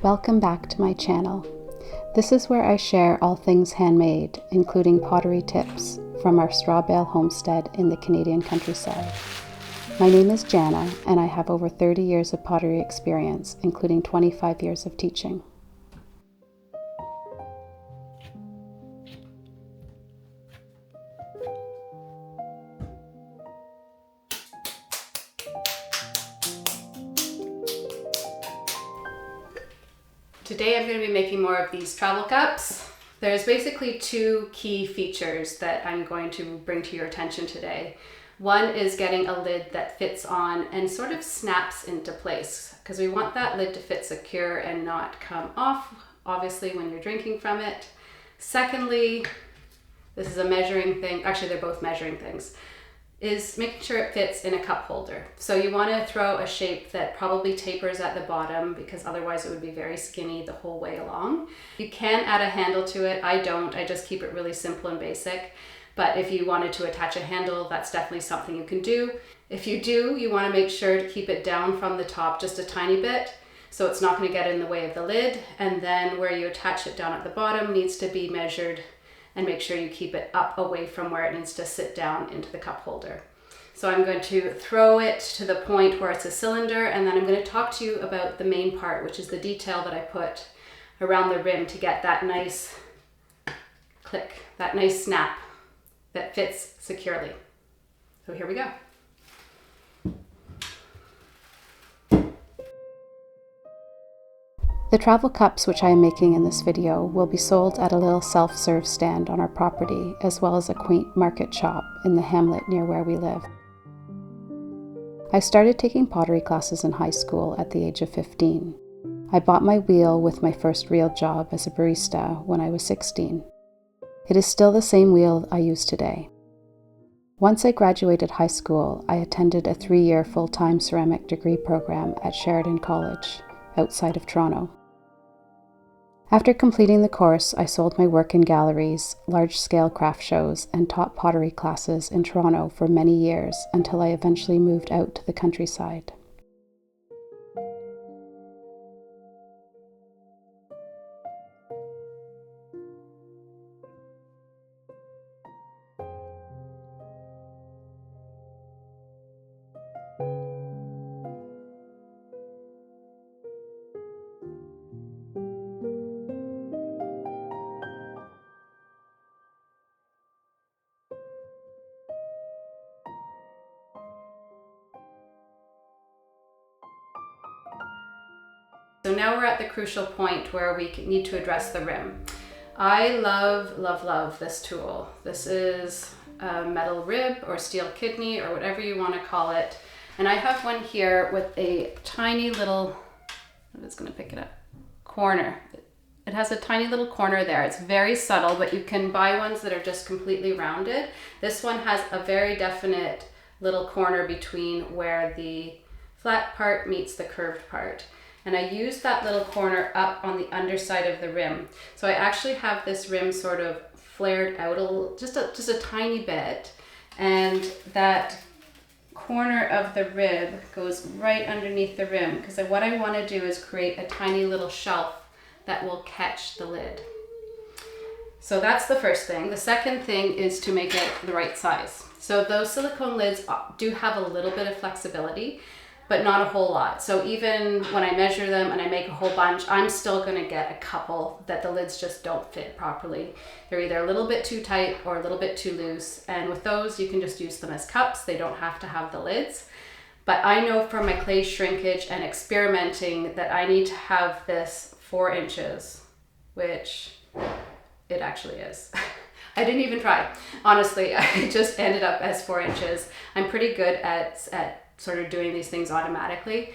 Welcome back to my channel. This is where I share all things handmade, including pottery tips from our Bale homestead in the Canadian countryside. My name is Jana, and I have over 30 years of pottery experience, including 25 years of teaching. Today I'm going to be making more of these travel cups. There's basically two key features that I'm going to bring to your attention today. One is getting a lid that fits on and sort of snaps into place, because we want that lid to fit secure and not come off, obviously, when you're drinking from it. Secondly, this is a measuring thing, actually they're both measuring things, is making sure it fits in a cup holder. So you want to throw a shape that probably tapers at the bottom, because otherwise it would be very skinny the whole way along. You can add a handle to it. I don't, I just keep it really simple and basic. But if you wanted to attach a handle, that's definitely something you can do. If you do, you want to make sure to keep it down from the top just a tiny bit, so it's not going to get in the way of the lid. And then where you attach it down at the bottom needs to be measured, and make sure you keep it up away from where it needs to sit down into the cup holder. So I'm going to throw it to the point where it's a cylinder, and then I'm going to talk to you about the main part, which is the detail that I put around the rim to get that nice click, that nice snap that fits securely. So here we go. The travel cups which I am making in this video will be sold at a little self-serve stand on our property, as well as a quaint market shop in the hamlet near where we live. I started taking pottery classes in high school at the age of 15. I bought my wheel with my first real job as a barista when I was 16. It is still the same wheel I use today. Once I graduated high school, I attended a 3-year full-time ceramic degree program at Sheridan College, outside of Toronto. After completing the course, I sold my work in galleries, large-scale craft shows, and taught pottery classes in Toronto for many years until I eventually moved out to the countryside. So now we're at the crucial point where we need to address the rim. I love this tool. This is a metal rib or steel kidney or whatever you want to call it. And I have one here with a tiny little, I'm just going to pick it up, corner. It has a tiny little corner there. It's very subtle, but you can buy ones that are just completely rounded. This one has a very definite little corner between where the flat part meets the curved part. And I use that little corner up on the underside of the rim. So I actually have this rim sort of flared out just a tiny bit. And that corner of the rib goes right underneath the rim, because what I want to do is create a tiny little shelf that will catch the lid. So that's the first thing. The second thing is to make it the right size. So those silicone lids do have a little bit of flexibility, but not a whole lot. So even when I measure them and I make a whole bunch, I'm still gonna get a couple that the lids just don't fit properly. They're either a little bit too tight or a little bit too loose. And with those, you can just use them as cups. They don't have to have the lids. But I know from my clay shrinkage and experimenting that I need to have this 4 inches, which it actually is. I didn't even try. Honestly, I just ended up as 4 inches. I'm pretty good at sort of doing these things automatically.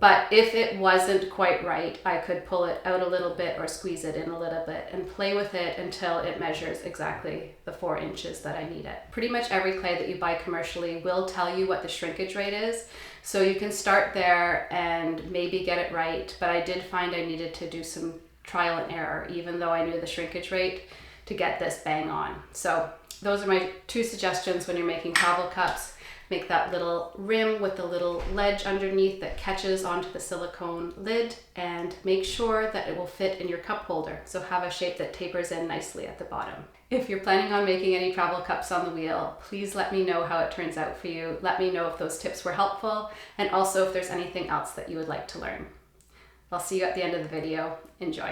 But if it wasn't quite right, I could pull it out a little bit or squeeze it in a little bit and play with it until it measures exactly the 4 inches that I need it. Pretty much every clay that you buy commercially will tell you what the shrinkage rate is. So you can start there and maybe get it right. But I did find I needed to do some trial and error, even though I knew the shrinkage rate, to get this bang on. So those are my 2 suggestions when you're making travel cups. make that little rim with the little ledge underneath that catches onto the silicone lid, and make sure that it will fit in your cup holder. So have a shape that tapers in nicely at the bottom. If you're planning on making any travel cups on the wheel, please let me know how it turns out for you. Let me know if those tips were helpful, and also if there's anything else that you would like to learn. I'll see you at the end of the video. Enjoy.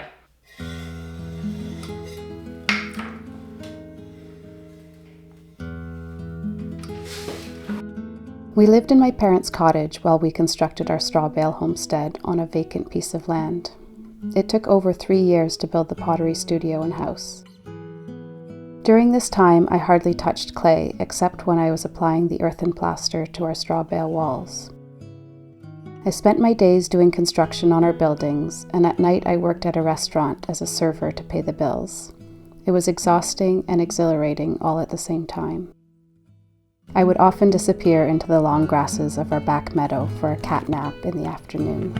We lived in my parents' cottage while we constructed our straw bale homestead on a vacant piece of land. It took over 3 years to build the pottery studio and house. During this time, I hardly touched clay except when I was applying the earthen plaster to our straw bale walls. I spent my days doing construction on our buildings, and at night I worked at a restaurant as a server to pay the bills. It was exhausting and exhilarating all at the same time. I would often disappear into the long grasses of our back meadow for a cat nap in the afternoon.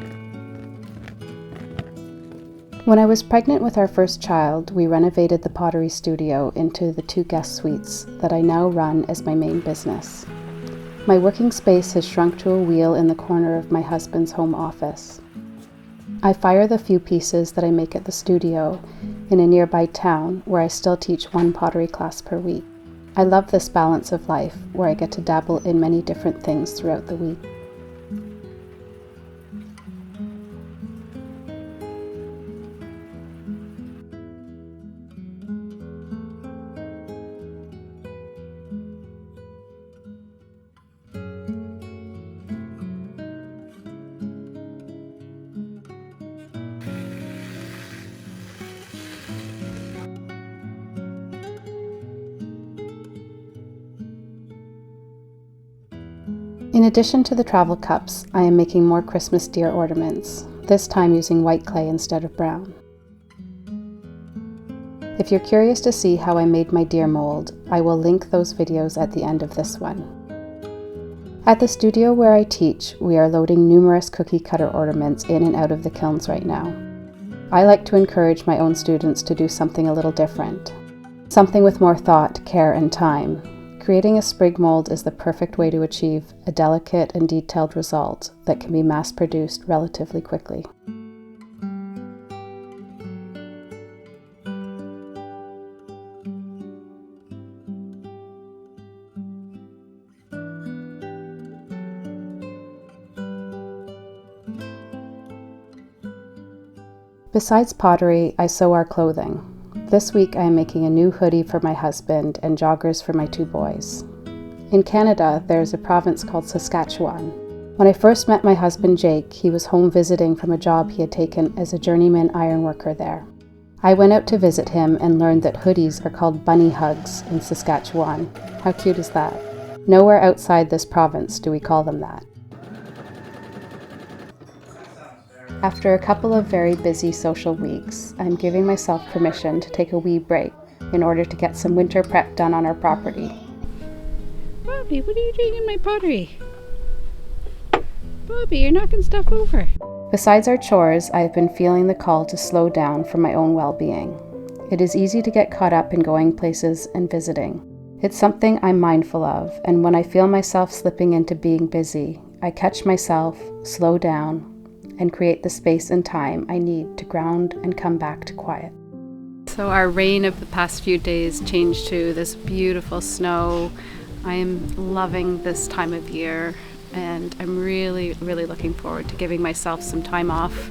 When I was pregnant with our first child, we renovated the pottery studio into the 2 guest suites that I now run as my main business. My working space has shrunk to a wheel in the corner of my husband's home office. I fire the few pieces that I make at the studio in a nearby town where I still teach 1 pottery class per week. I love this balance of life where I get to dabble in many different things throughout the week. In addition to the travel cups, I am making more Christmas deer ornaments, this time using white clay instead of brown. If you're curious to see how I made my deer mold, I will link those videos at the end of this one. At the studio where I teach, we are loading numerous cookie cutter ornaments in and out of the kilns right now. I like to encourage my own students to do something a little different, something with more thought, care, and time. Creating a sprig mold is the perfect way to achieve a delicate and detailed result that can be mass-produced relatively quickly. Besides pottery, I sew our clothing. This week I am making a new hoodie for my husband and joggers for my 2 boys. In Canada, there is a province called Saskatchewan. When I first met my husband Jake, he was home visiting from a job he had taken as a journeyman ironworker there. I went out to visit him and learned that hoodies are called bunny hugs in Saskatchewan. How cute is that? Nowhere outside this province do we call them that. After a couple of very busy social weeks, I'm giving myself permission to take a wee break in order to get some winter prep done on our property. Bobby, what are you doing in my pottery? Bobby, you're knocking stuff over. Besides our chores, I have been feeling the call to slow down for my own well-being. It is easy to get caught up in going places and visiting. It's something I'm mindful of, and when I feel myself slipping into being busy, I catch myself, slow down, and create the space and time I need to ground and come back to quiet. So our rain of the past few days changed to this beautiful snow. I am loving this time of year, and I'm really, really looking forward to giving myself some time off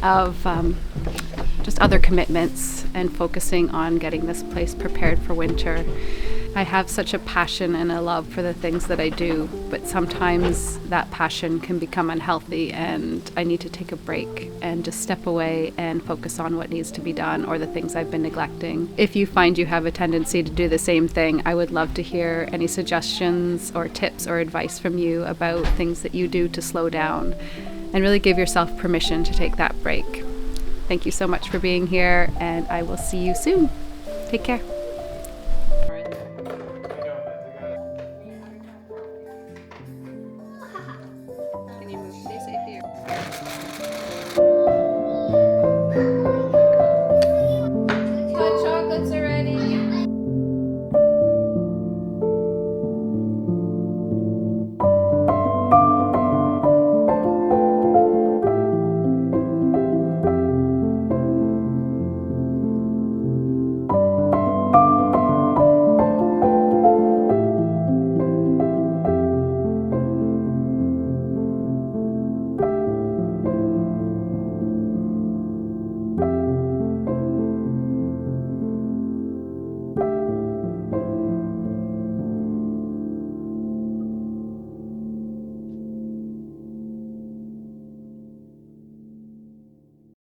of just other commitments and focusing on getting this place prepared for winter. I have such a passion and a love for the things that I do, but sometimes that passion can become unhealthy and I need to take a break and just step away and focus on what needs to be done or the things I've been neglecting. If you find you have a tendency to do the same thing, I would love to hear any suggestions or tips or advice from you about things that you do to slow down and really give yourself permission to take that break. Thank you so much for being here, and I will see you soon. Take care. Can you stay safe here?